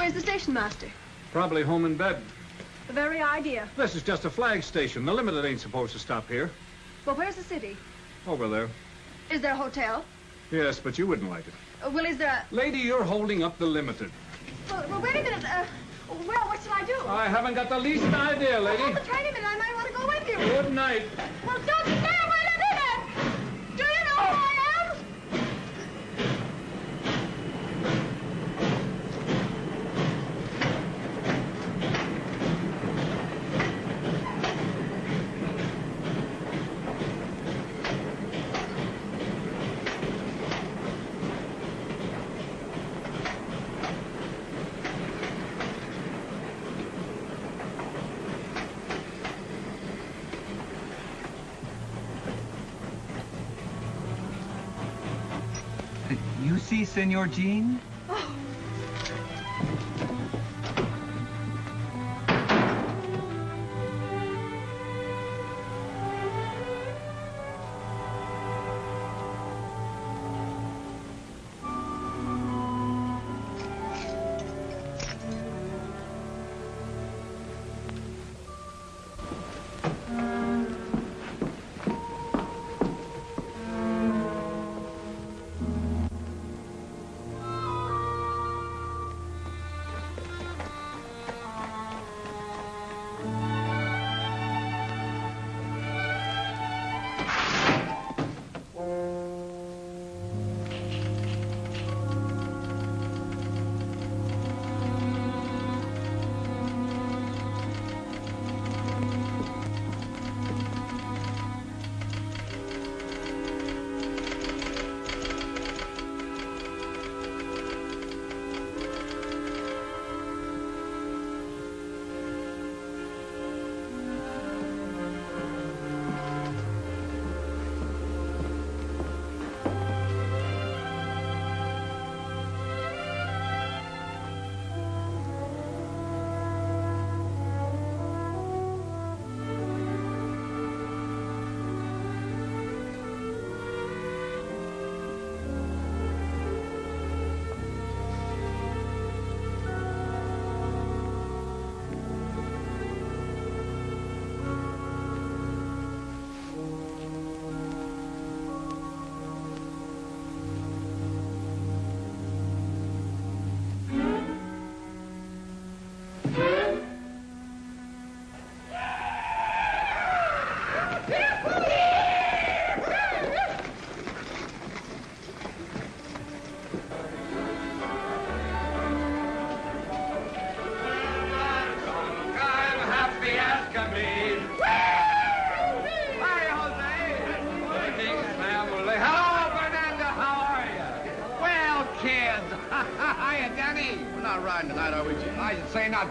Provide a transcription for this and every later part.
Where's the station master? Probably home in bed. The very idea. This is just a flag station. The limited ain't supposed to stop here. But where's the city? Over there. Is there a hotel? Yes, but you wouldn't like it. Well, is there a... Lady, you're holding up the limited. Well, wait a minute. Well, what shall I do? I haven't got the least idea, lady. Oh, but wait a minute. I might want to go with you. Good night. Well, just stay. Wait a minute. Do you know who I am? You see, Senor Jean? Oh.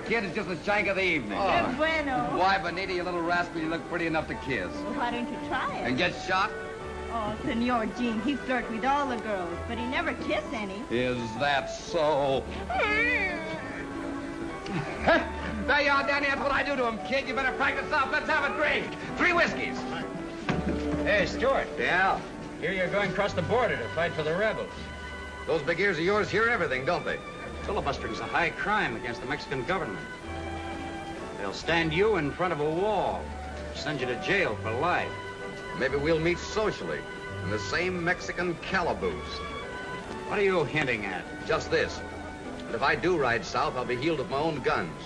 Kid, it's just the shank of the evening. Oh. Bueno. Why, Bonita, you little rascal, you look pretty enough to kiss. Well, why don't you try it? And get shot? Oh, Senor Jean, he flirts with all the girls, but he never kissed any. Is that so? There you are, Danny. That's what I do to him, kid. You better practice up. Let's have a drink. 3 whiskeys. Hey, Stuart. Yeah? Here you're going across the border to fight for the rebels. Those big ears of yours hear everything, don't they? Filibustering's a high crime against the Mexican government. They'll stand you in front of a wall, send you to jail for life. Maybe we'll meet socially in the same Mexican calaboose. What are you hinting at? Just this. That if I do ride south, I'll be healed with my own guns.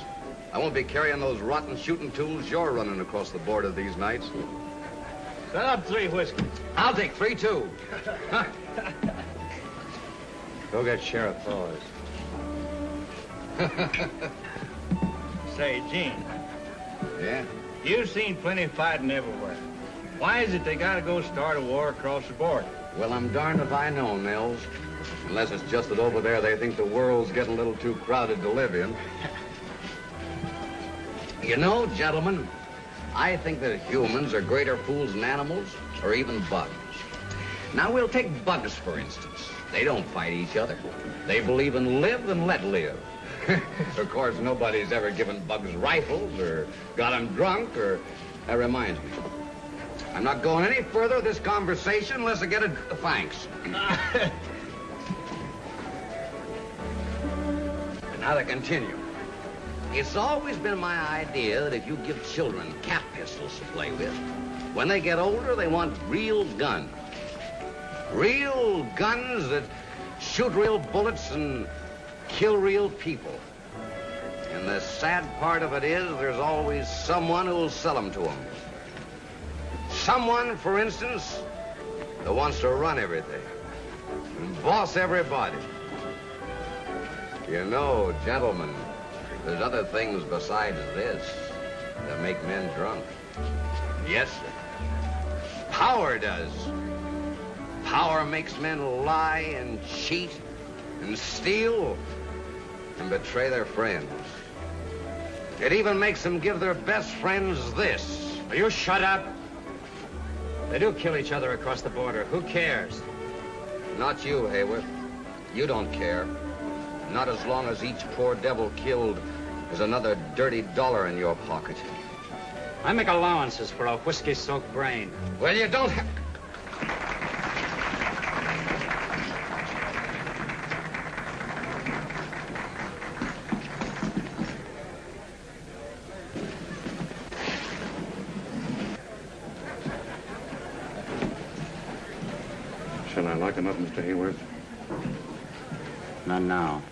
I won't be carrying those rotten shooting tools you're running across the border these nights. Set up 3 whiskeys. I'll take 3, too. Go get Sheriff Paws. Say, Gene. Yeah? You've seen plenty of fighting everywhere. Why is it they gotta go start a war across the border? Well, I'm darned if I know, Nels. Unless it's just that over there they think the world's getting a little too crowded to live in. You know, gentlemen, I think that humans are greater fools than animals or even bugs. Now, we'll take bugs, for instance. They don't fight each other. They believe in live and let live. Of course, nobody's ever given bugs rifles or got them drunk or... That reminds me. I'm not going any further with this conversation unless I get a thanks. Now to continue. It's always been my idea that if you give children cap pistols to play with, when they get older, they want real guns. Real guns that shoot real bullets and kill real people. And the sad part of it is there's always someone who'll sell them to them. Someone, for instance, that wants to run everything and boss everybody. You know, gentlemen, there's other things besides this that make men drunk. Yes, sir. Power does. Power makes men lie and cheat and steal and betray their friends. It even makes them give their best friends this. Will you shut up? They do kill each other across the border. Who cares? Not you, Hayworth. You don't care. Not as long as each poor devil killed is another dirty dollar in your pocket. I make allowances for a whiskey-soaked brain. Well, you don't have... Shall I lock him up, Mr. Hayworth? Not now.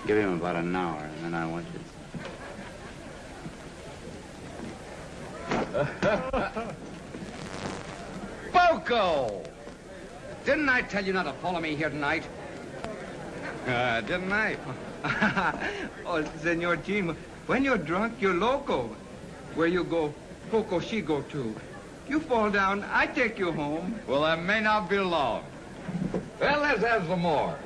Give him about an hour, and then I want you. Boco! Didn't I tell you not to follow me here tonight? Didn't I? Oh, Senor Jean, when you're drunk, you're loco. Where you go, Poco, she go too. You fall down, I take you home. Well, that may not be long. Well, let's have some more.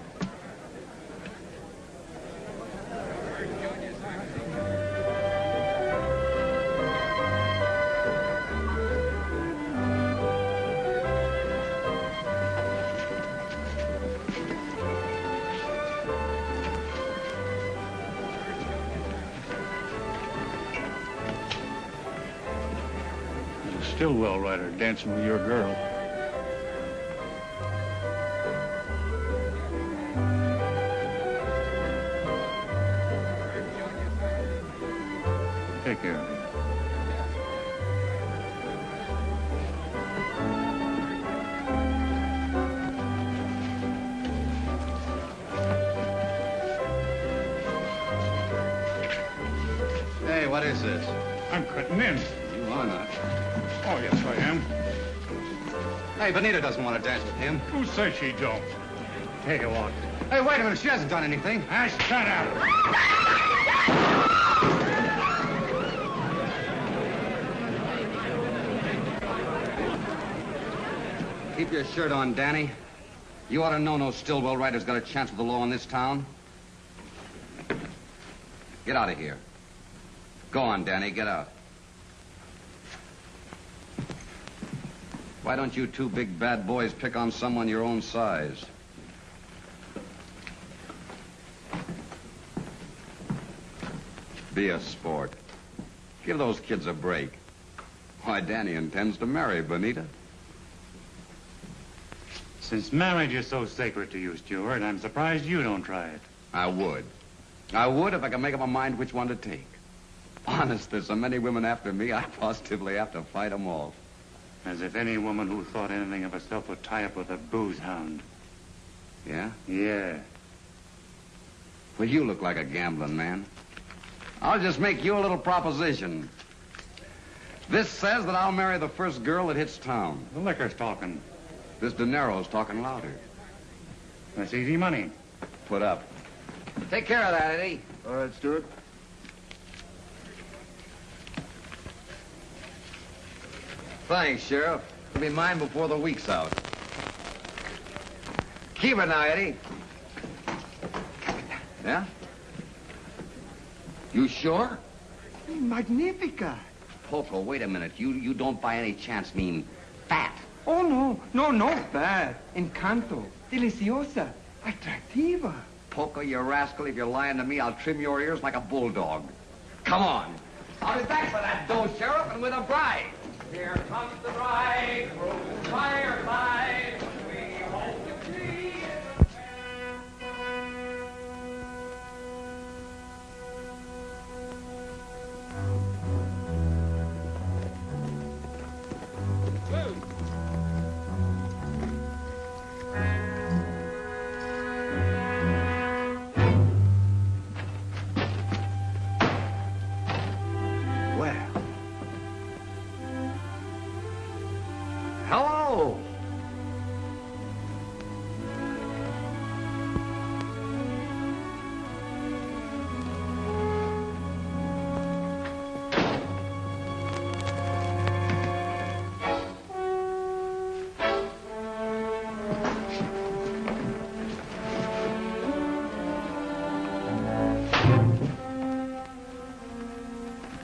Stillwell writer dancing with your girl. Take care of him. Hey, what is this? I'm cutting in. You are not. Oh, yes, I am. Hey, Benita doesn't want to dance with him. Who says she don't? Take a walk. Hey, wait a minute. She hasn't done anything. Ah, shut up. Keep your shirt on, Danny. You ought to know no Stillwell writer's got a chance with the law in this town. Get out of here. Go on, Danny. Get out. Why don't you two big bad boys pick on someone your own size? Be a sport. Give those kids a break. Why, Danny intends to marry Benita. Since marriage is so sacred to you, Stuart, I'm surprised you don't try it. I would. I would if I could make up my mind which one to take. Honest, there's so many women after me, I positively have to fight them off. As if any woman who thought anything of herself would tie up with a booze hound. Yeah? Yeah. Well, you look like a gambling man. I'll just make you a little proposition. This says that I'll marry the first girl that hits town. The liquor's talking. This dinero's talking louder. That's easy money. Put up. Take care of that, Eddie. All right, Stuart. Thanks, Sheriff. It'll be mine before the week's out. Keep it now, Eddie. Yeah? You sure? Magnifica. Poco, wait a minute. You don't by any chance mean fat. Oh, no bad. Encanto. Deliciosa. Atractiva. Poco, you rascal, if you're lying to me, I'll trim your ears like a bulldog. Come on. I'll be back for that dough, Sheriff, and with a bride. Here comes the bride, rose fireside. We hope to see.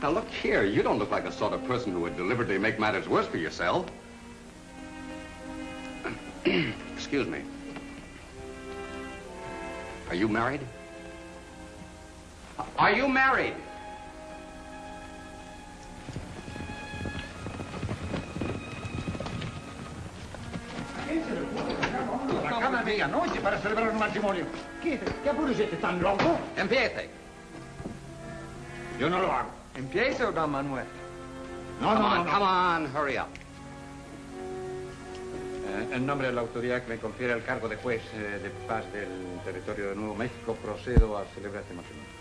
Now, look here. You don't look like the sort of person who would deliberately make matters worse for yourself. Excuse me. Are you married? Are you married? La cama è medianoche para celebrar un matrimonio. ¿Qué apuro siete tan loco? Empiece. Yo no lo hago. Empiece, don Manuel. No, Come on, hurry up. En nombre de la autoridad que me confiere el cargo de juez de paz del territorio de Nuevo México, procedo a celebrar este matrimonio.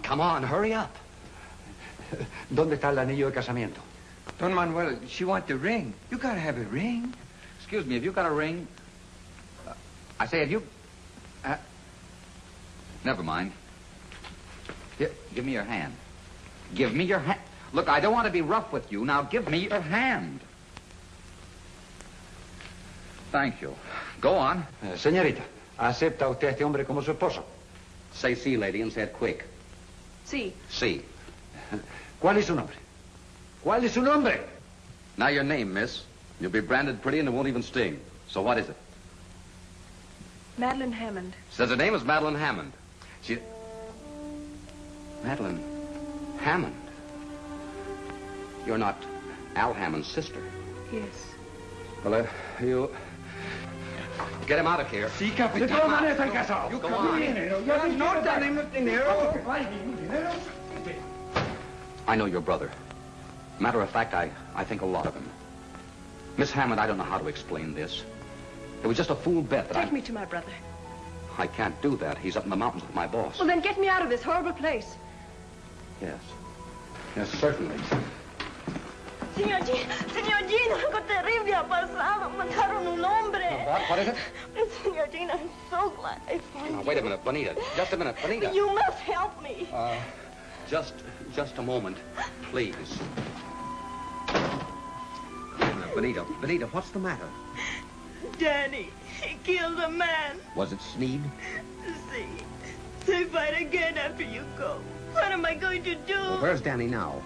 Come on, hurry up. ¿Dónde está el anillo de casamiento? Don Manuel, she wants the ring. You gotta have a ring. Excuse me, have you got a ring? I say, have you... never mind. Here, give me your hand. Give me your hand. Look, I don't want to be rough with you. Now, give me your hand. Thank you. Go on. Señorita, ¿acepta usted a este hombre como su esposo? Say sí, lady, and say it quick. Sí. Sí. ¿Cuál es su nombre? ¿Cuál es su nombre? Now your name, miss. You'll be branded pretty and it won't even sting. So what is it? Madeline Hammond. Says her name is Madeline Hammond. She... Madeline Hammond? You're not Al Hammond's sister. Yes. Well, you... Get him out of here. Sí, capitán. De todas maneras están casados. You go on. No tenemos dinero. I know your brother. Matter of fact, I think a lot of him. Miss Hammond, I don't know how to explain this. It was just a fool bet that Take me to my brother. I can't do that. He's up in the mountains with my boss. Well, then get me out of this horrible place. Yes. Yes, certainly. Señor Jean, algo terrible ha pasado. Mataron un hombre. What is it? Señor Jean, I'm so glad I found you. Now, wait a minute, Bonita. Just a minute, Bonita. You must help me. Just a moment, please. Bonita, what's the matter? Danny, he killed a man. Was it Sneed? See, they fight again after you go. What am I going to do? Well, where's Danny now?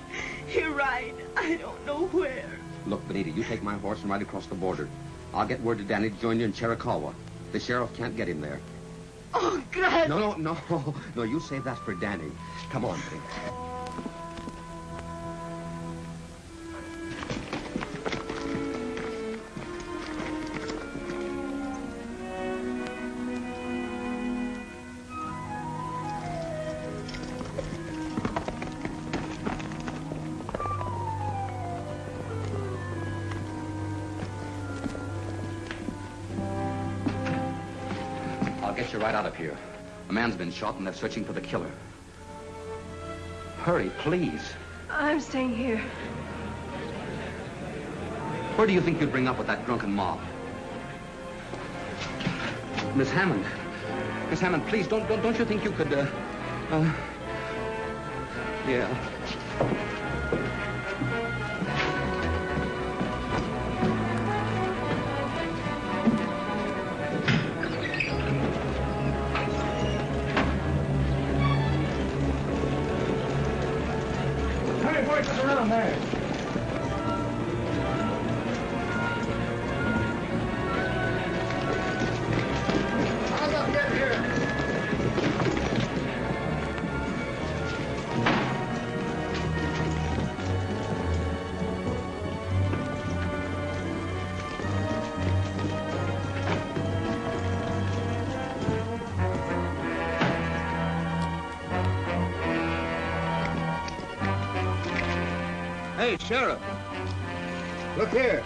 He ride. I don't know where. Look, Bonita, you take my horse and ride across the border. I'll get word to Danny to join you in Chiricahua. The sheriff can't get him there. Oh, God. No, you save that for Danny. Come on, Bonita. Get you right out of here. A man's been shot and they're searching for the killer. Hurry, please. I'm staying here. Where do you think you'd bring up with that drunken mob? Miss Hammond. Miss Hammond, please, don't you think you could, yeah. Around there. How's up get here? Hey, Sheriff. Look here.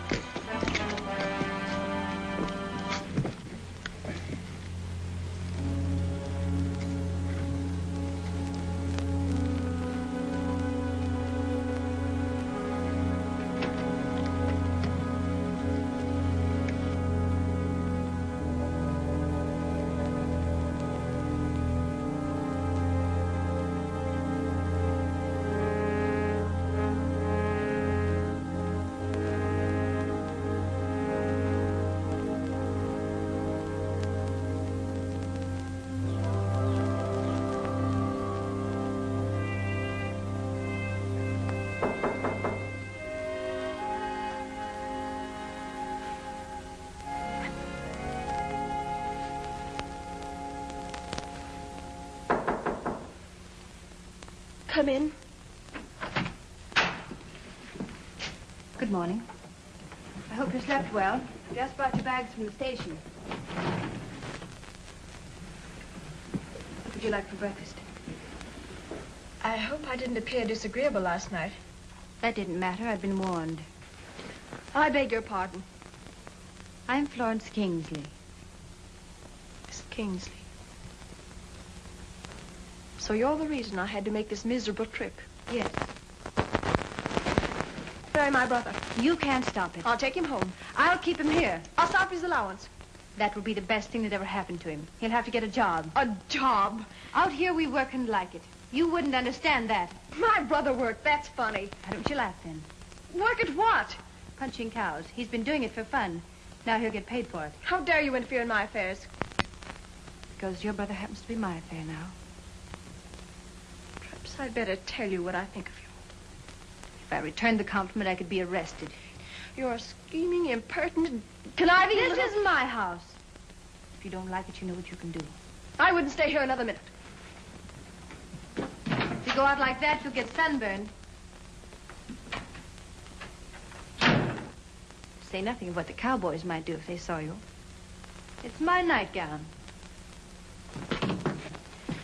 Come in. Good morning. I hope you slept well. Just brought your bags from the station. What would you like for breakfast? I hope I didn't appear disagreeable last night. That didn't matter. I'd been warned. I beg your pardon. I'm Florence Kingsley. Miss Kingsley. So you're the reason I had to make this miserable trip. Yes. Marry my brother. You can't stop it. I'll take him home. I'll keep him here. I'll stop his allowance. That will be the best thing that ever happened to him. He'll have to get a job. A job? Out here we work and like it. You wouldn't understand that. My brother worked. That's funny. Why don't you laugh then? Work at what? Punching cows. He's been doing it for fun. Now he'll get paid for it. How dare you interfere in my affairs? Because your brother happens to be my affair now. Perhaps I'd better tell you what I think of you. If I returned the compliment, I could be arrested. You're a scheming, impertinent, conniving... This is my house. If you don't like it, you know what you can do. I wouldn't stay here another minute. If you go out like that, you'll get sunburned. Say nothing of what the cowboys might do if they saw you. It's my nightgown.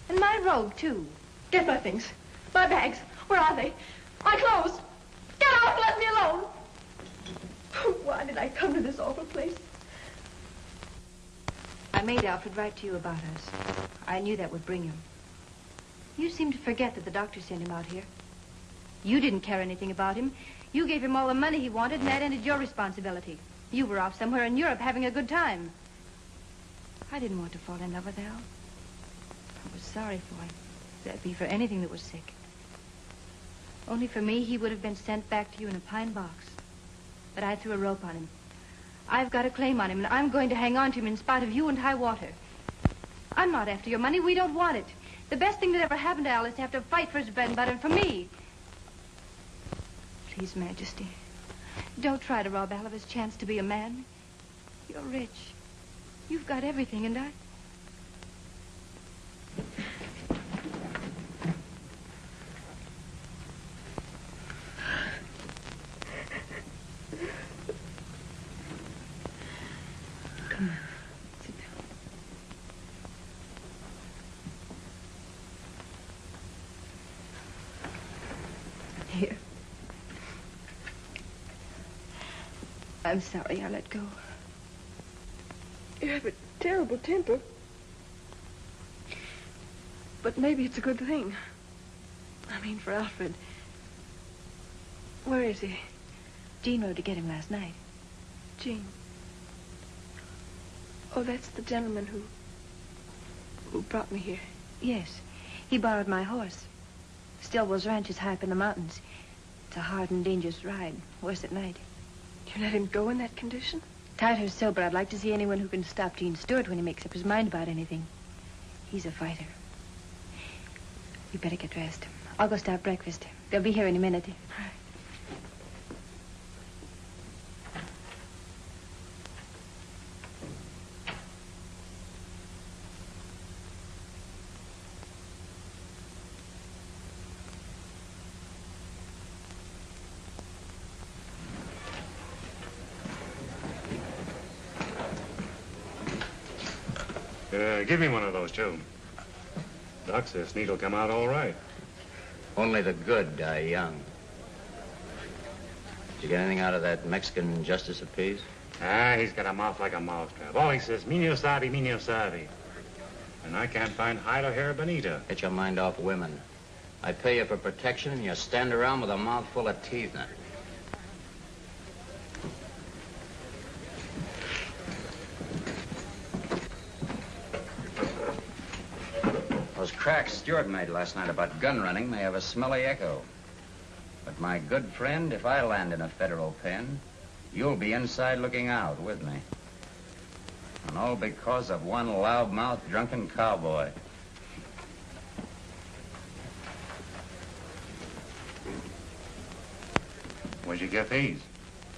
And my robe, too. Get my things. My bags. Where are they? My clothes. Get out and let me alone. Why did I come to this awful place? I made Alfred write to you about us. I knew that would bring him. You seem to forget that the doctor sent him out here. You didn't care anything about him. You gave him all the money he wanted, and that ended your responsibility. You were off somewhere in Europe having a good time. I didn't want to fall in love with Al. I was sorry for him. That'd be for anything that was sick. Only for me, he would have been sent back to you in a pine box. But I threw a rope on him. I've got a claim on him, and I'm going to hang on to him in spite of you and high water. I'm not after your money. We don't want it. The best thing that ever happened to Al is to have to fight for his bread and butter, and for me. Please, Majesty, don't try to rob Al of his chance to be a man. You're rich. You've got everything, and I... Come on, sit down. Here. I'm sorry I let go. You have a terrible temper. But maybe it's a good thing. I mean, for Alfred. Where is he? Jean rode to get him last night. Jean. Oh, that's the gentleman who brought me here. Yes. He borrowed my horse. Stillwell's ranch is high up in the mountains. It's a hard and dangerous ride. Worse at night. You let him go in that condition? Tired or sober, I'd like to see anyone who can stop Gene Stewart when he makes up his mind about anything. He's a fighter. You better get dressed. I'll go start breakfast. They'll be here in a minute. All right. Give me one of those, too. Doc says Sneed'll come out all right. Only the good die young. Did you get anything out of that Mexican justice of peace? Ah, he's got a mouth like a mousetrap. All he says, "Minio sabe." And I can't find hide or hair bonita. Get your mind off women. I pay you for protection, and you stand around with a mouth full of teeth in it. Those cracks Stewart made last night about gun running may have a smelly echo. But my good friend, if I land in a federal pen, you'll be inside looking out with me. And all because of one loudmouth drunken cowboy. Where'd you get these?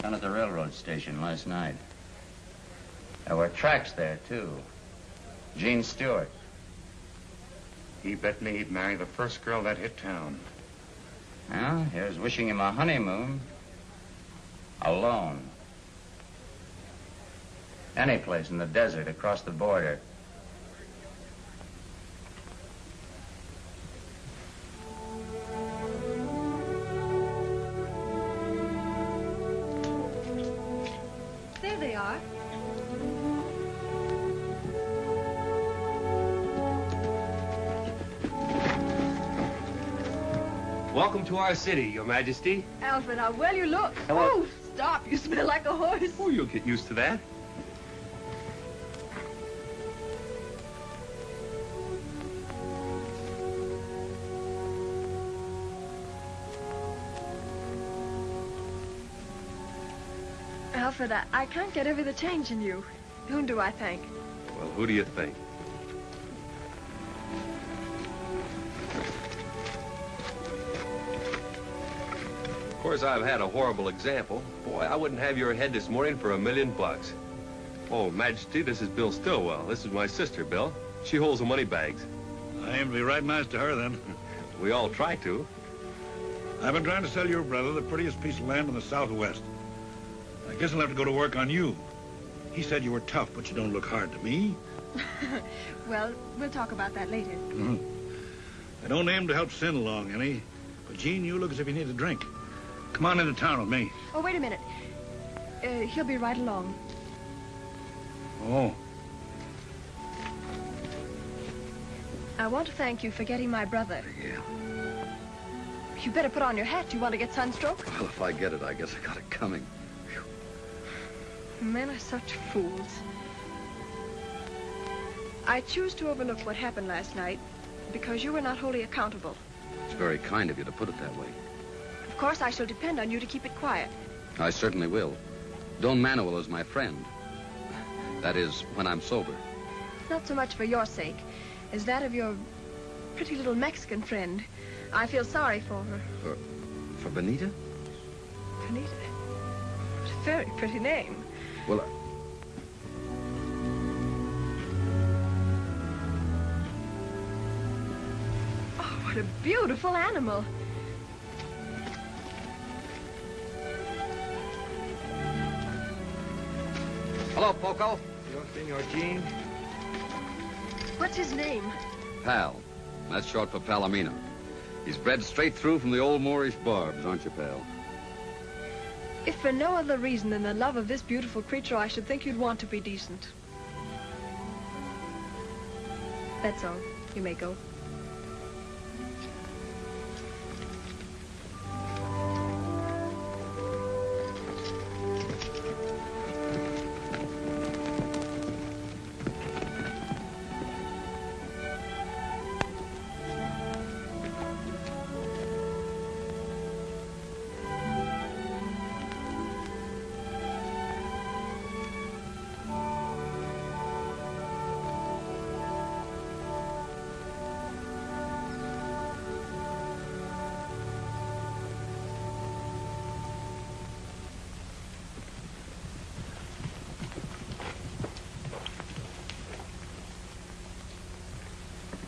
Down at the railroad station last night. There were tracks there, too. Gene Stewart. He bet me he'd marry the first girl that hit town. Well, here's wishing him a honeymoon. Alone. Any place in the desert across the border. There they are. Welcome to our city, Your Majesty. Alfred, how well you look. Hello. Oh, stop. You smell like a horse. Oh, you'll get used to that. Alfred, I can't get over the change in you. Whom do I thank? Well, who do you think? Of course, I've had a horrible example. Boy, I wouldn't have your head this morning for $1,000,000. Oh, Majesty, this is Bill Stillwell. This is my sister, Bill. She holds the money bags. I aim to be right nice to her, then. We all try to. I've been trying to sell your brother the prettiest piece of land in the Southwest. I guess I'll have to go to work on you. He said you were tough, but you don't look hard to me. Well, we'll talk about that later. I don't aim to help Sin along any, but Gene, you look as if you need a drink. Come on into town with me. Oh, wait a minute. He'll be right along. Oh. I want to thank you for getting my brother. Yeah. You better put on your hat. Do you want to get sunstroke? Well, if I get it, I guess I got it coming. Men are such fools. I choose to overlook what happened last night because you were not wholly accountable. It's very kind of you to put it that way. Of course, I shall depend on you to keep it quiet. I certainly will. Don Manuel is my friend. That is, when I'm sober. Not so much for your sake as that of your pretty little Mexican friend. I feel sorry for her. For Benita? Benita? What a very pretty name. Well, Oh, what a beautiful animal. Hello, Poco. Yo, Senor Gene. What's his name? Pal. That's short for Palomino. He's bred straight through from the old Moorish barbs, aren't you, pal? If for no other reason than the love of this beautiful creature, I should think you'd want to be decent. That's all. You may go.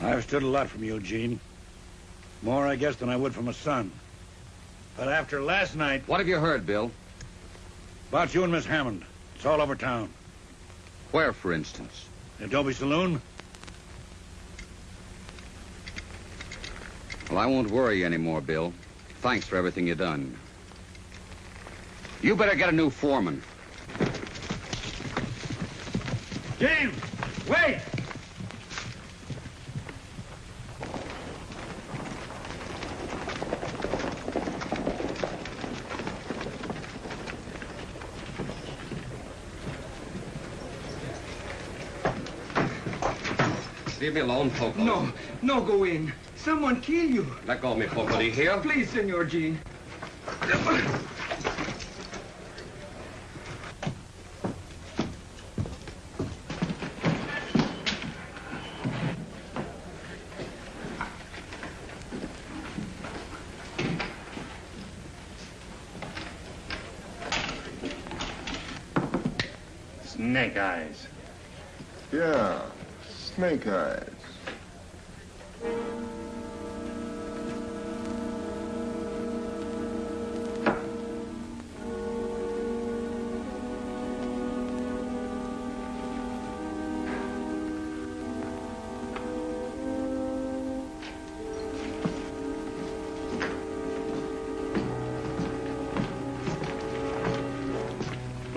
I've stood a lot from you, Gene. More, I guess, than I would from a son. But after last night... What have you heard, Bill? About you and Miss Hammond. It's all over town. Where, for instance? The Adobe Saloon? Well, I won't worry you anymore, Bill. Thanks for everything you've done. You better get a new foreman. James! Wait! Leave me alone, Poco. No, no, go in. Someone kill you. Let go of me, Poco. Do you hear? Please, Senor Gene. Snake eyes. Yeah, snake eyes.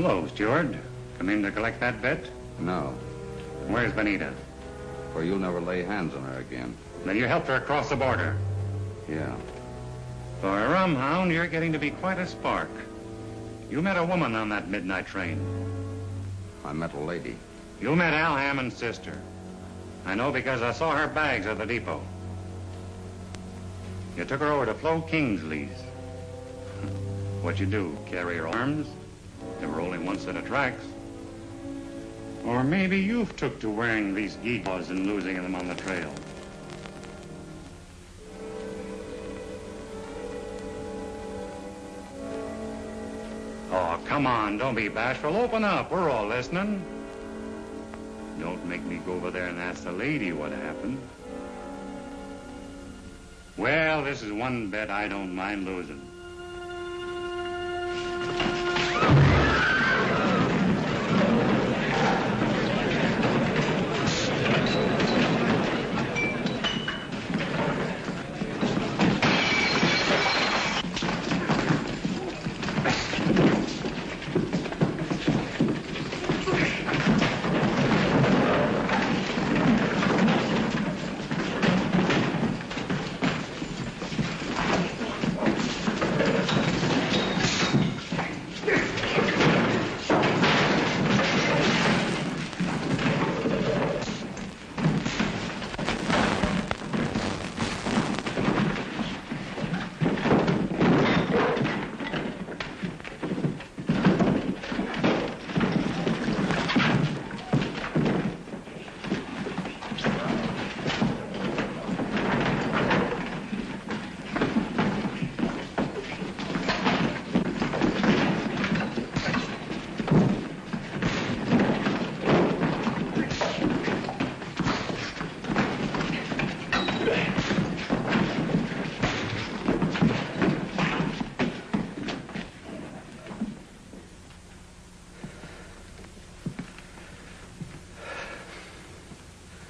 Hello, steward. Come in to collect that bet? No. Where's Benita? For you'll never lay hands on her again. Then you helped her across the border. Yeah. For a rum hound, you're getting to be quite a spark. You met a woman on that midnight train. I met a lady. You met Al Hammond's sister. I know because I saw her bags at the depot. You took her over to Flo Kingsley's. What'd you do, carry her arms? There were only one set of tracks. Or maybe you've took to wearing these gewgaws and losing them on the trail. Oh, come on, don't be bashful. Open up, we're all listening. Don't make me go over there and ask the lady what happened. Well, this is one bet I don't mind losing.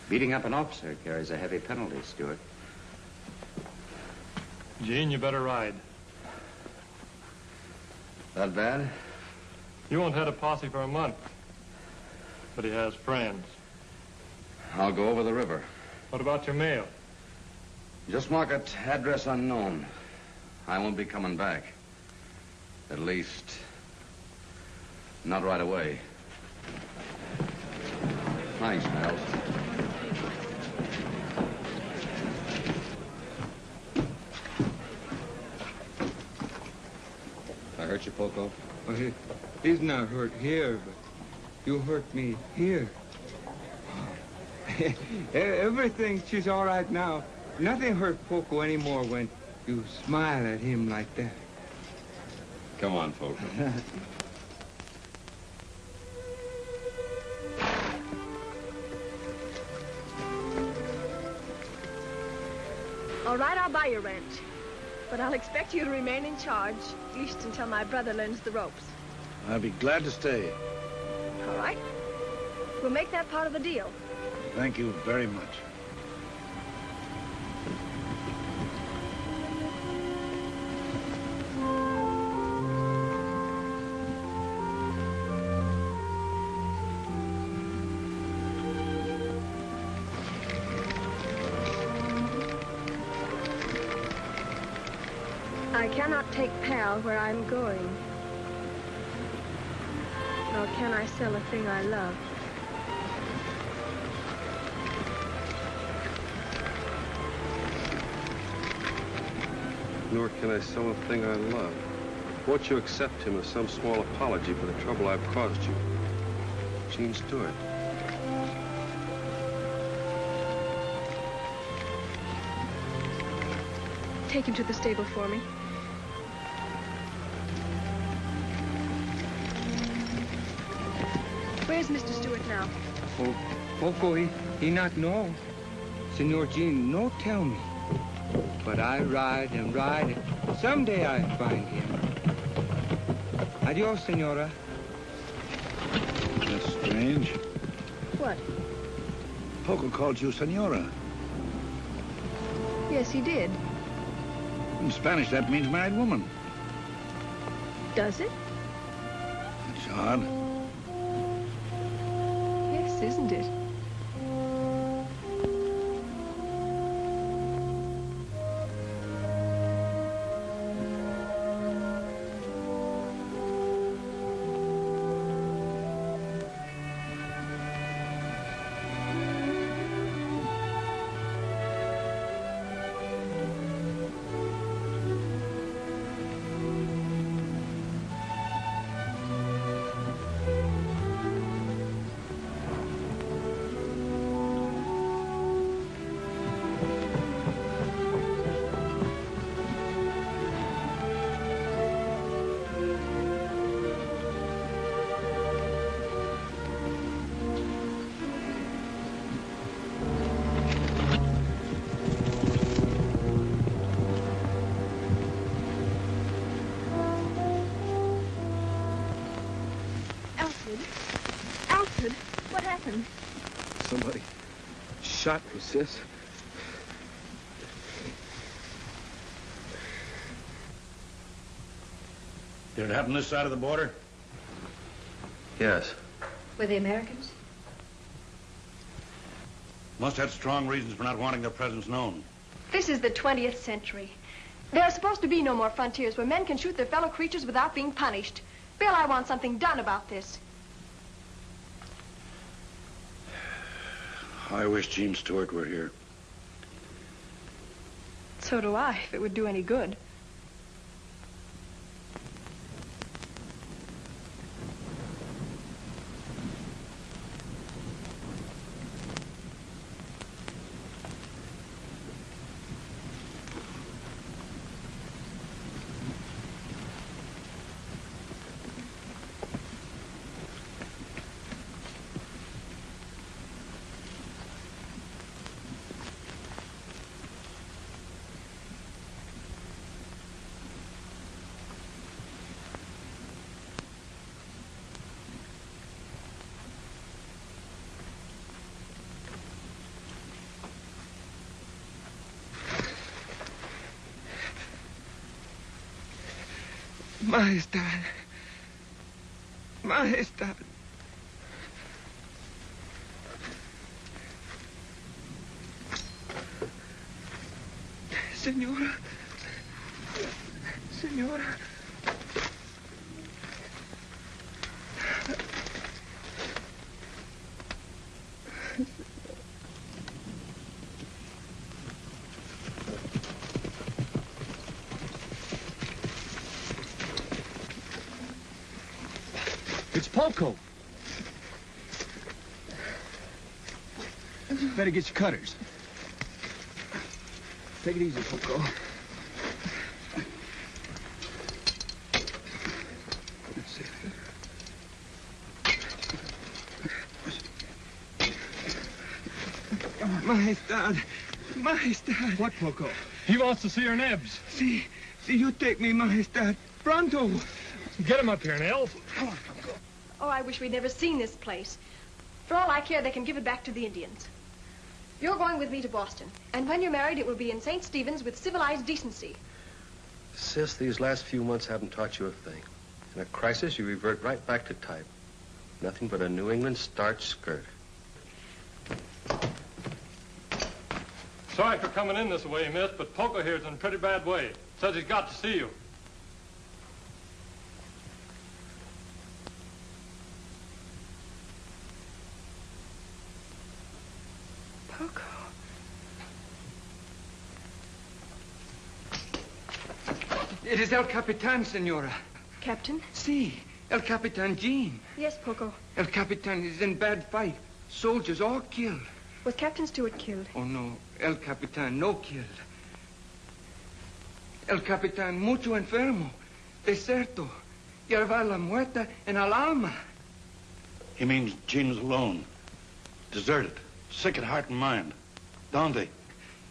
Beating up an officer carries a heavy penalty, Stewart. Gene, you better ride. That bad? You won't have a posse for a month. But he has friends. I'll go over the river. What about your mail? Just mark it address unknown. I won't be coming back. At least, not right away. Thanks, Miles. I hurt you, Poco? Well, he's not hurt here, but you hurt me here. Everything, she's all right now. Nothing hurt Poco anymore when you smile at him like that. Come on, Poco. All right, I'll buy your ranch. But I'll expect you to remain in charge, at least until my brother learns the ropes. I'll be glad to stay. All right? We'll make that part of the deal. Thank you very much. I cannot take Pal where I'm going. Nor can I sell a thing I love. Nor can I sell a thing I love. Won't you accept him as some small apology for the trouble I've caused you? Gene Stewart. Take him to the stable for me. Where's Mr. Stewart now? Oh, Poco, he not know. Senor Gene, no tell me. But I ride and ride, and someday I find him. Adios, senora. That's strange. What? Poco called you Senora. Yes, he did. In Spanish, that means married woman. Does it? It It's odd. Yes, isn't it? Alfred, what happened? Somebody shot me, sis. Did it happen this side of the border? Yes. Were they Americans? Must have strong reasons for not wanting their presence known. This is the 20th century. There are supposed to be no more frontiers where men can shoot their fellow creatures without being punished. Bill, I want something done about this. I wish Gene Stewart were here. So do I, if it would do any good. Majestad. Majestad. Señora. Señora. It's Poco. Better get your cutters. Take it easy, Poco. That's it. Majestad. Majestad. What, Poco? He wants to see her nibs. See, you take me, Majestad. Pronto. Get him up here, Nels. Come on, Poco. Oh, I wish we'd never seen this place. For all I care, they can give it back to the Indians. You're going with me to Boston. And when you're married, it will be in St. Stephen's with civilized decency. Sis, these last few months haven't taught you a thing. In a crisis, you revert right back to type. Nothing but a New England starch skirt. Sorry for coming in this way, miss, but Poco here's in a pretty bad way. Says he's got to see you. Poco. It is El Capitan, Senora. Captain? Si, El Capitan Gene. Yes, Poco. El Capitan is in bad fight. Soldiers all killed. Was Captain Stewart killed? Oh, no. El Capitan no killed. El Capitan mucho enfermo. Deserto. Lleva la muerta en el alma. He means Gene was alone. Deserted. Sick at heart and mind. Donde?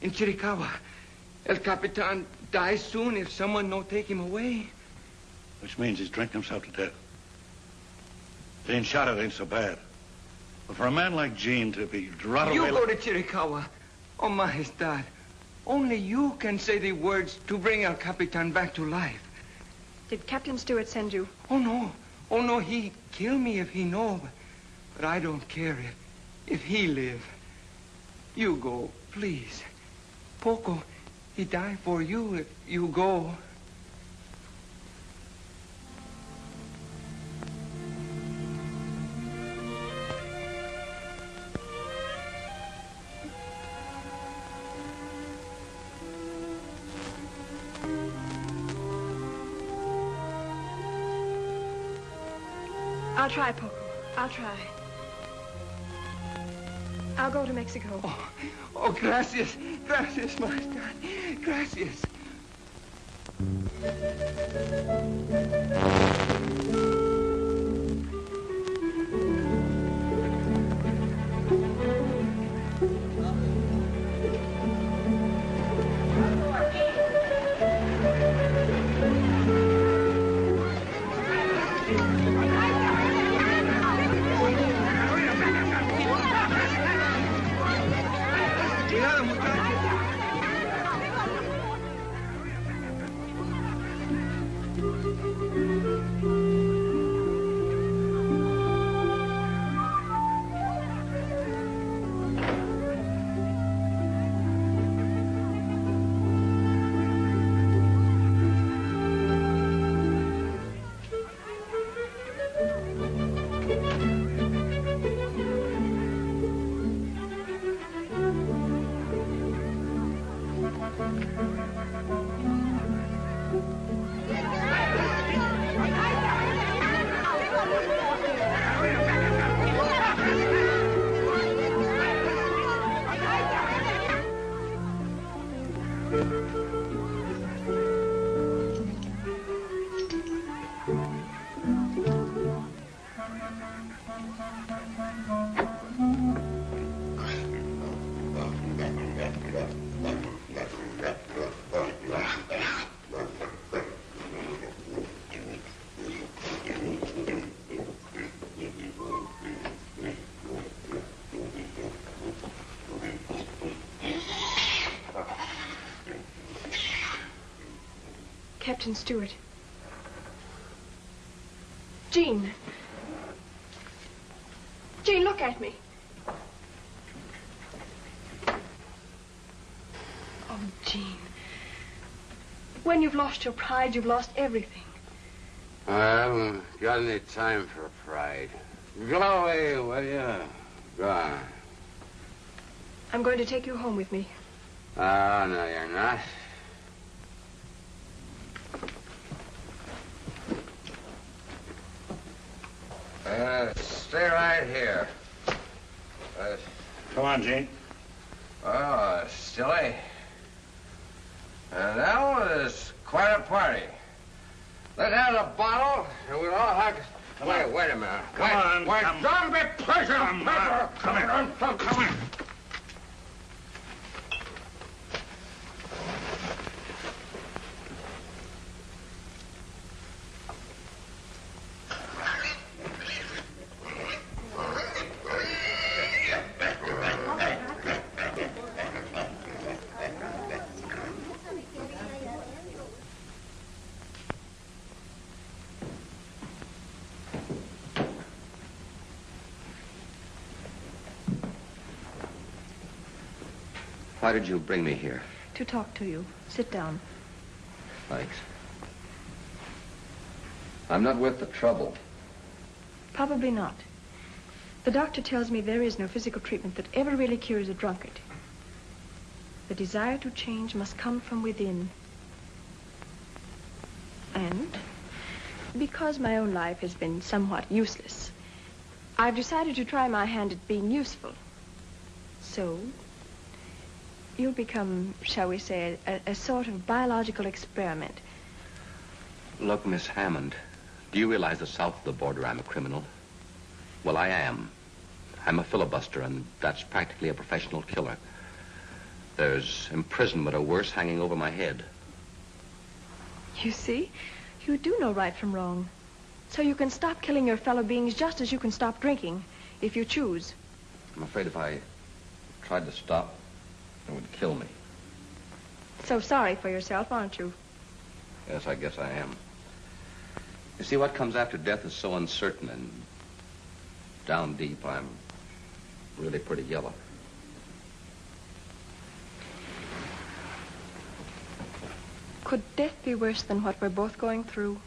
In Chiricahua. El Capitan dies soon if someone no take him away. Which means he's drinking himself to death. Being shot at ain't so bad. But for a man like Gene to be run away... You go to Chiricahua. Oh, Majestad. Only you can say the words to bring El Capitan back to life. Did Captain Stewart send you? Oh, no. Oh, no, he kill me if he know, but I don't care if he live. You go, please. Poco, he die for you if you go. I'll try, Poco. I'll try. I'll go to Mexico. Oh, gracias. Gracias, Marta. Gracias. Captain Stewart. Jean. Jean, look at me. Oh, Jean. When you've lost your pride, you've lost everything. I haven't got any time for pride. Go away, will you? Go on. I'm going to take you home with me. Oh, no, you're not. Stay right here. Come on, Gene. Oh, silly. That was quite a party. Let's have a bottle, and we'll all have... Wait a minute. Come on. Don't be pushing. Come on. Why did you bring me here? To talk to you. Sit down. Thanks. I'm not worth the trouble. Probably not. The doctor tells me there is no physical treatment that ever really cures a drunkard. The desire to change must come from within. And because my own life has been somewhat useless, I've decided to try my hand at being useful. So, you'll become, shall we say, a sort of biological experiment. Look, Miss Hammond, do you realize that south of the border I'm a criminal? Well, I am. I'm a filibuster, and that's practically a professional killer. There's imprisonment or worse hanging over my head. You see, you do know right from wrong. So you can stop killing your fellow beings just as you can stop drinking, if you choose. I'm afraid if I tried to stop, it would kill me. So sorry for yourself, aren't you? Yes, I guess I am. You see, what comes after death is so uncertain, and down deep, I'm really pretty yellow. Could death be worse than what we're both going through?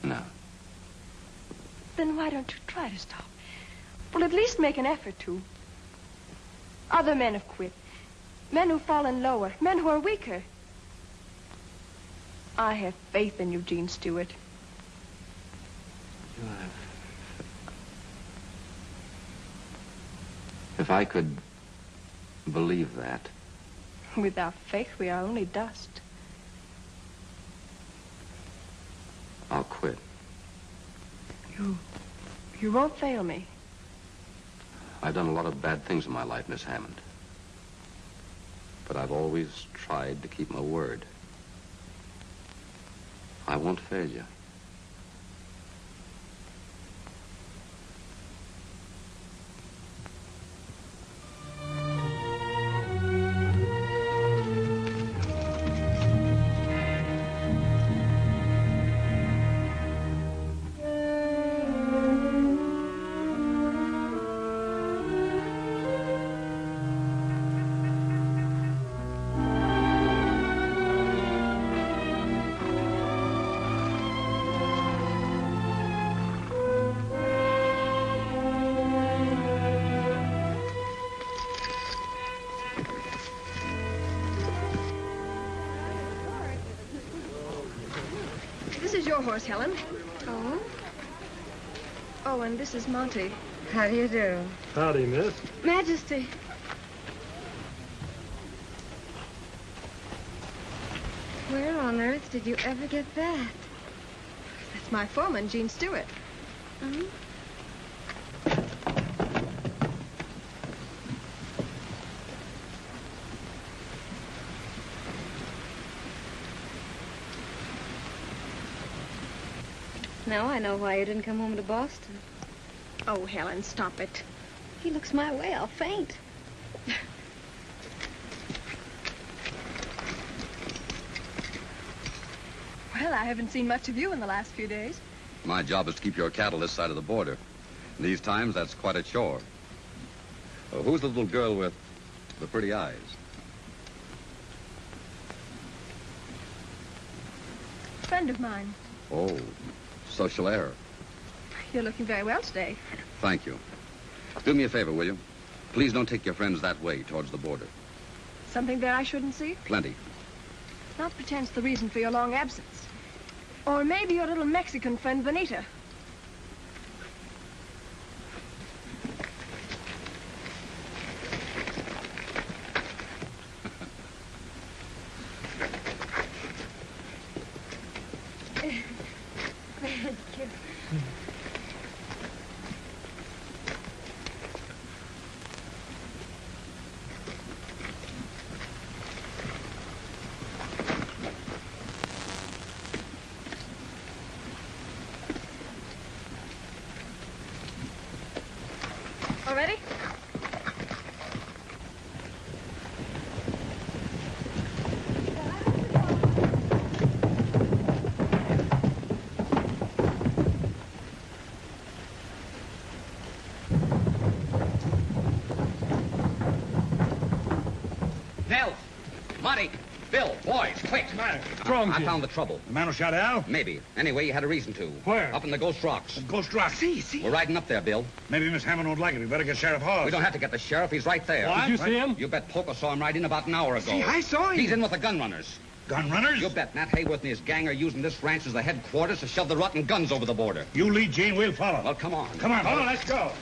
No. Then why don't you try to stop? Well, at least make an effort to. Other men have quit. Men who've fallen lower. Men who are weaker. I have faith in Eugene Stewart. If I could believe that. Without faith, we are only dust. I'll quit. You won't fail me. I've done a lot of bad things in my life, Miss Hammond. But I've always tried to keep my word. I won't fail you. Your horse, Helen. Oh? Oh, and this is Monty. How do you do? Howdy, miss. Majesty. Where on earth did you ever get that? That's my foreman, Gene Stewart. Mm-hmm. Now I know why you didn't come home to Boston. Oh, Helen, stop it. He looks my way, I'll faint. Well, I haven't seen much of you in the last few days. My job is to keep your cattle this side of the border. In these times, that's quite a chore. Who's the little girl with the pretty eyes? A friend of mine. Oh, social error. You're looking very well today. Thank you. Do me a favor, will you? Please don't take your friends that way, towards the border. Something there I shouldn't see? Plenty. Not pretend's the reason for your long absence. Or maybe your little Mexican friend, Benita. Ready? Nels! Monty! Bill! Boys, quick! What's the matter? What's wrong, I Jim? found the trouble. The man who shot Al? Maybe. Anyway, you had a reason to. Where? Up in the Ghost Rocks. Ghost Rock. See. We're riding up there, Bill. Maybe Miss Hammond won't like it. We better get Sheriff Hawes. We don't have to get the sheriff. He's right there. What? Did you see him? You bet Poker saw him right in about an hour ago. See, I saw him. He's in with the gun runners. Gun runners? You bet Nat Hayworth and his gang are using this ranch as the headquarters to shove the rotten guns over the border. You lead, Gene. We'll follow. Well, come on. Come on, let's go.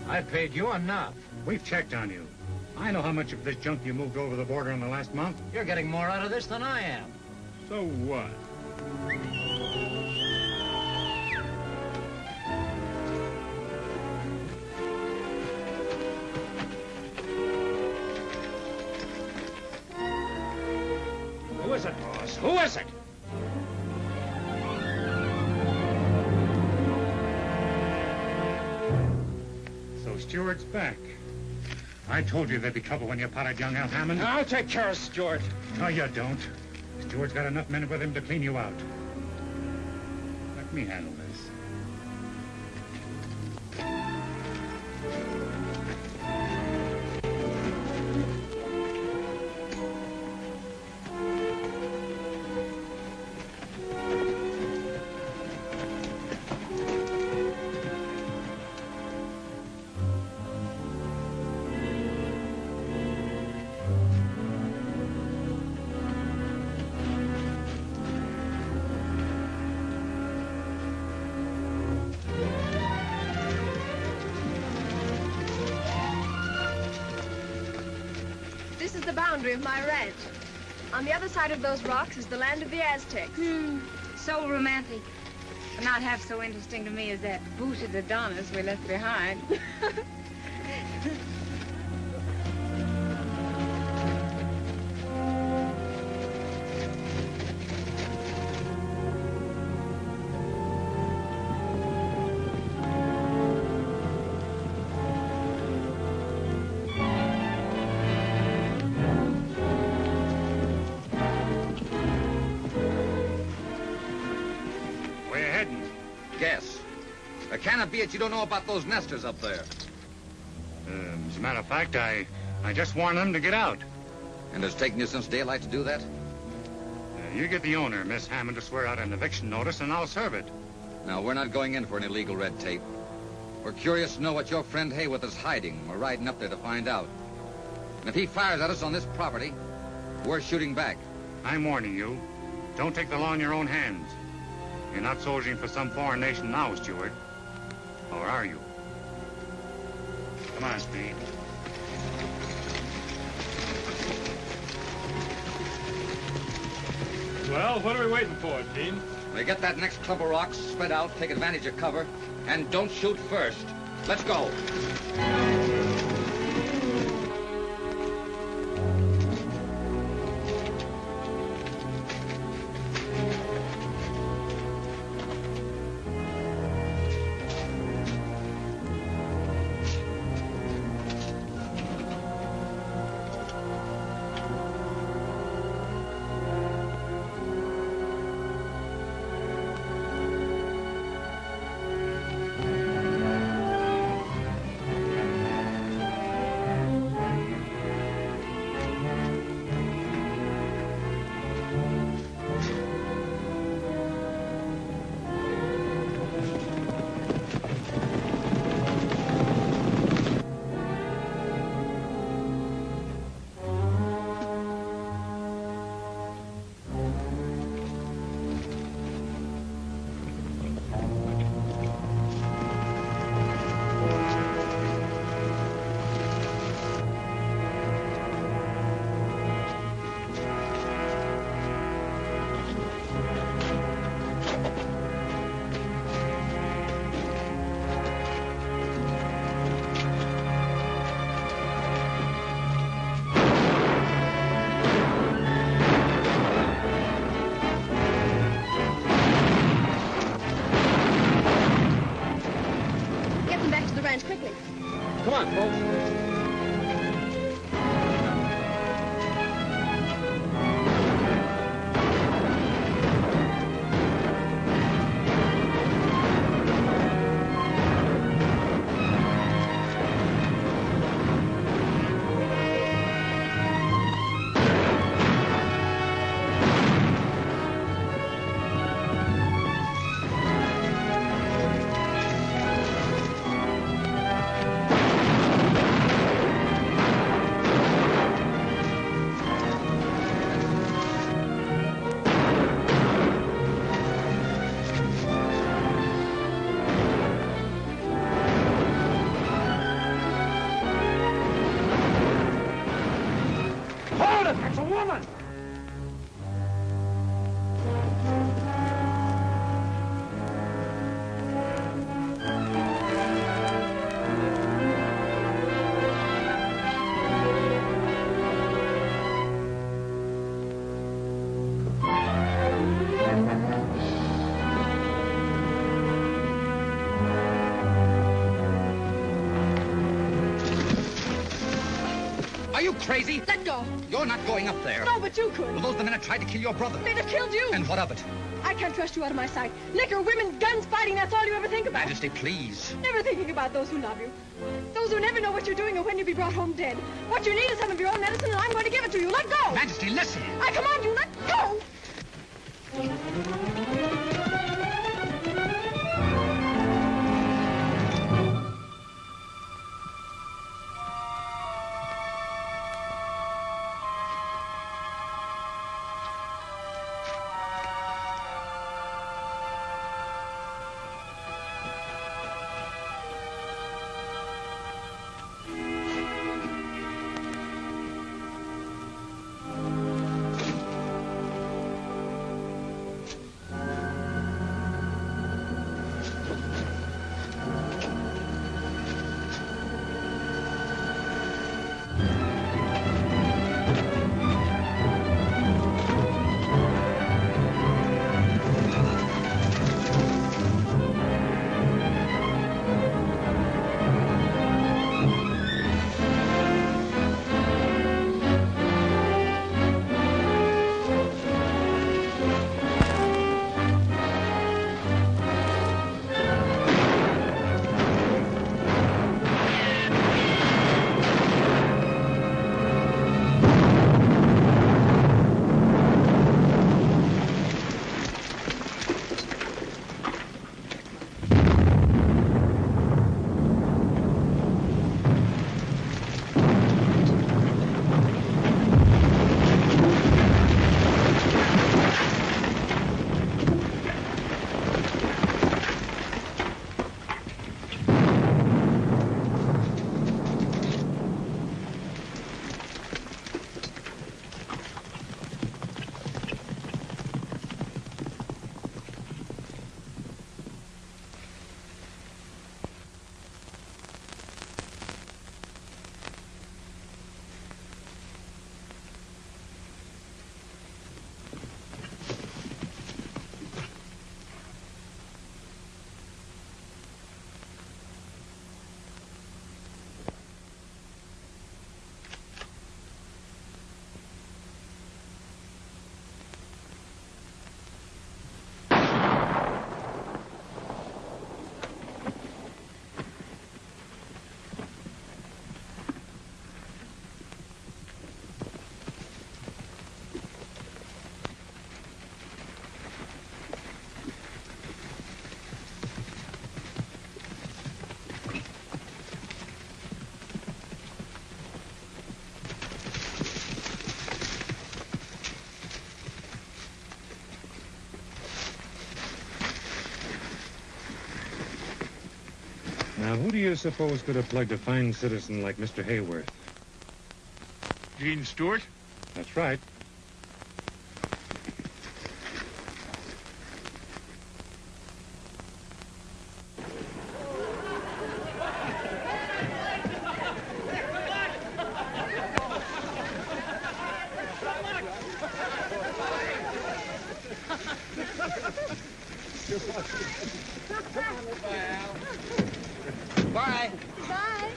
I paid you enough. We've checked on you. I know how much of this junk you moved over the border in the last month. You're getting more out of this than I am. So what? is it, boss? Who is it? So Stewart's back. I told you there'd be trouble when you potted young Al Hammond. I'll take care of Stewart. No, you don't. Stewart's got enough men with him to clean you out. Let me handle this. This is the boundary of my ranch. On the other side of those rocks is the land of the Aztecs. So romantic. But not half so interesting to me as that booted Adonis we left behind. Where you heading? Guess. Can it be that you don't know about those nesters up there? As a matter of fact, I just warned them to get out. And it's taken you since daylight to do that? You get the owner, Miss Hammond, to swear out an eviction notice, and I'll serve it. Now, we're not going in for any legal red tape. We're curious to know what your friend Hayworth is hiding. We're riding up there to find out. And if he fires at us on this property, we're shooting back. I'm warning you. Don't take the law in your own hands. You're not soldiering for some foreign nation now, Stewart. Or are you? Come on, Speed. Well, what are we waiting for, Gene? We get that next clump of rocks, spread out, take advantage of cover, and don't shoot first. Let's go. Quickly. Come on, folks. That's a woman! crazy? Let go. You're not going up there. No, but you could. Well, those are the men that tried to kill your brother. They'd have killed you. And what of it? I can't trust you out of my sight. Liquor, women, guns, fighting, that's all you ever think about. Majesty, please. Never thinking about those who love you. Those who never know what you're doing or when you'll be brought home dead. What you need is some of your own medicine, and I'm going to give it to you. Let go. Majesty, listen. I command you, let go. Now, who do you suppose could have plugged a fine citizen like Mr. Hayworth? Gene Stewart? That's right. Bye. Bye.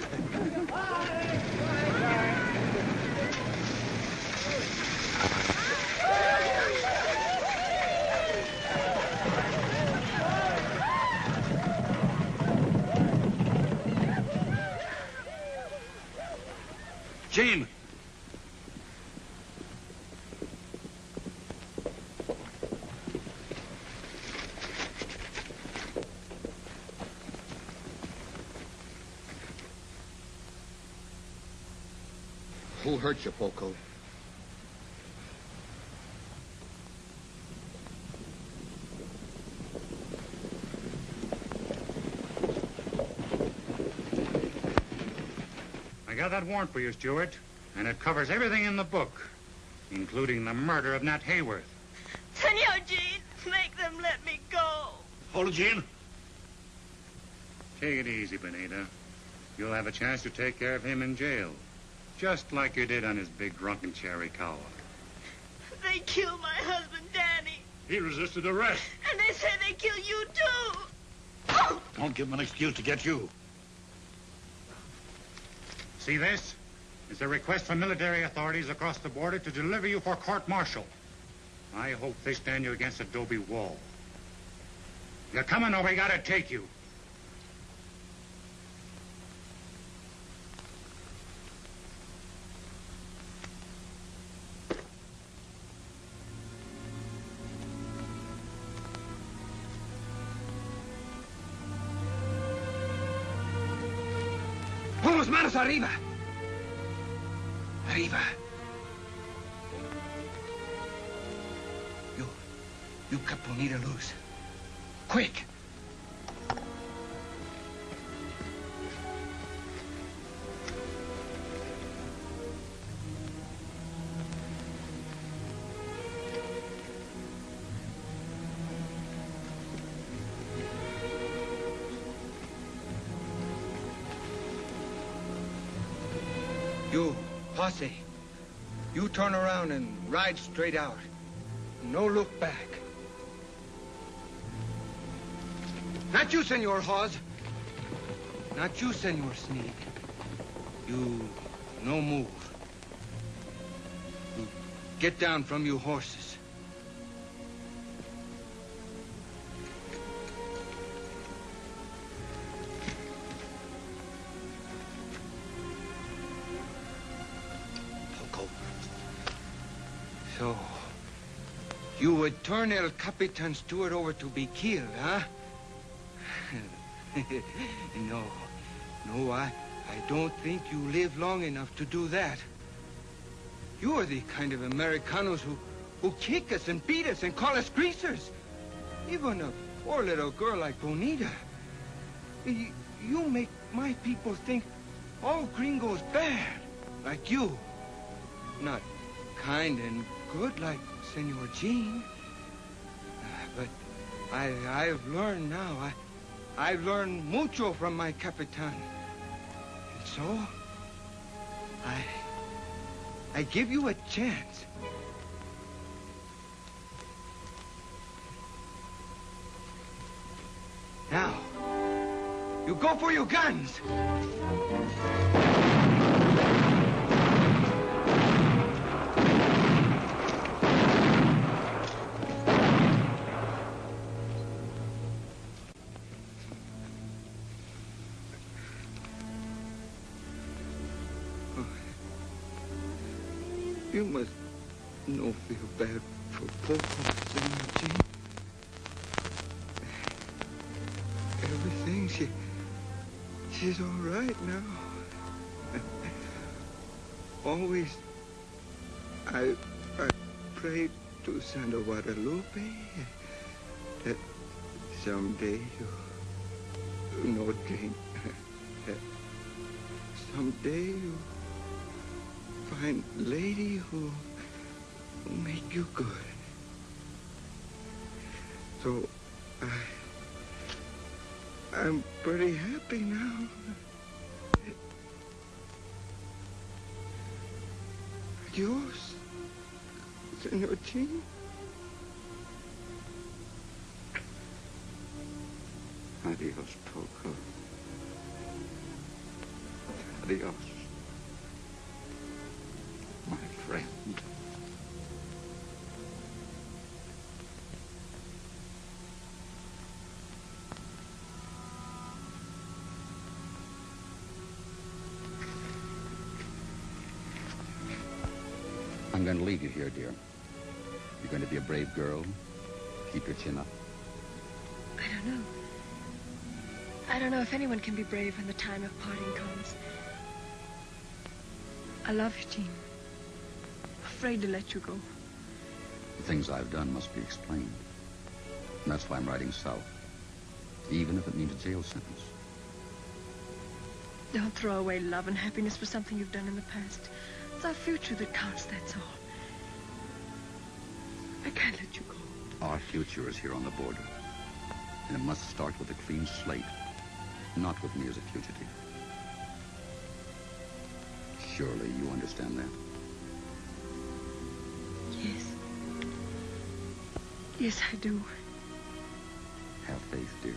Gene! Who hurt you, Poco? I got that warrant for you, Stewart, and it covers everything in the book, including the murder of Nat Hayworth. Senor Gene, make them let me go. Hold it, Gene. Take it easy, Benita. You'll have a chance to take care of him in jail, just like you did on his big drunken Cherikawa. They killed my husband, Danny. He resisted arrest. And they say they kill you, too. Don't give him an excuse to get you. See this? It's a request from military authorities across the border to deliver you for court-martial. I hope they stand you against adobe wall. You're coming or we gotta take you. ¡Vamos, manos arriba! Arriba. You cut Bonita loose. Quick! You, posse, you turn around and ride straight out. No look back. Not you, Senor Hawes. Not you, Senor Sneak. You no move. You get down from you horses. So, you would turn El Capitan Stewart over to be killed, huh? No, I don't think you live long enough to do that. You are the kind of Americanos who kick us and beat us and call us greasers. Even a poor little girl like Bonita. You make my people think all gringos bad, like you. Not kind and good like Senor Jean. But I've learned now. I've learned mucho from my Capitan. And so, I give you a chance. Now, you go for your guns. You must no feel bad for Poco, Senor Jean. Everything, she's all right now. Always, I prayed to Santa Guadalupe that someday you know, Jane, someday you find a lady who make you good. So I'm pretty happy now. Adios, Senor Jean. Adios, Poco. Adios, my friend. I'm going to leave you here, dear. You're going to be a brave girl. Keep your chin up. I don't know if anyone can be brave when the time of parting comes. I love you, Jean. Afraid to let you go. The things I've done must be explained. And that's why I'm riding south. Even if it means a jail sentence. Don't throw away love and happiness for something you've done in the past. It's our future that counts, that's all. I can't let you go. Our future is here on the border. And it must start with a clean slate. Not with me as a fugitive. Surely you understand that? Yes. Yes, I do. Have faith, dear.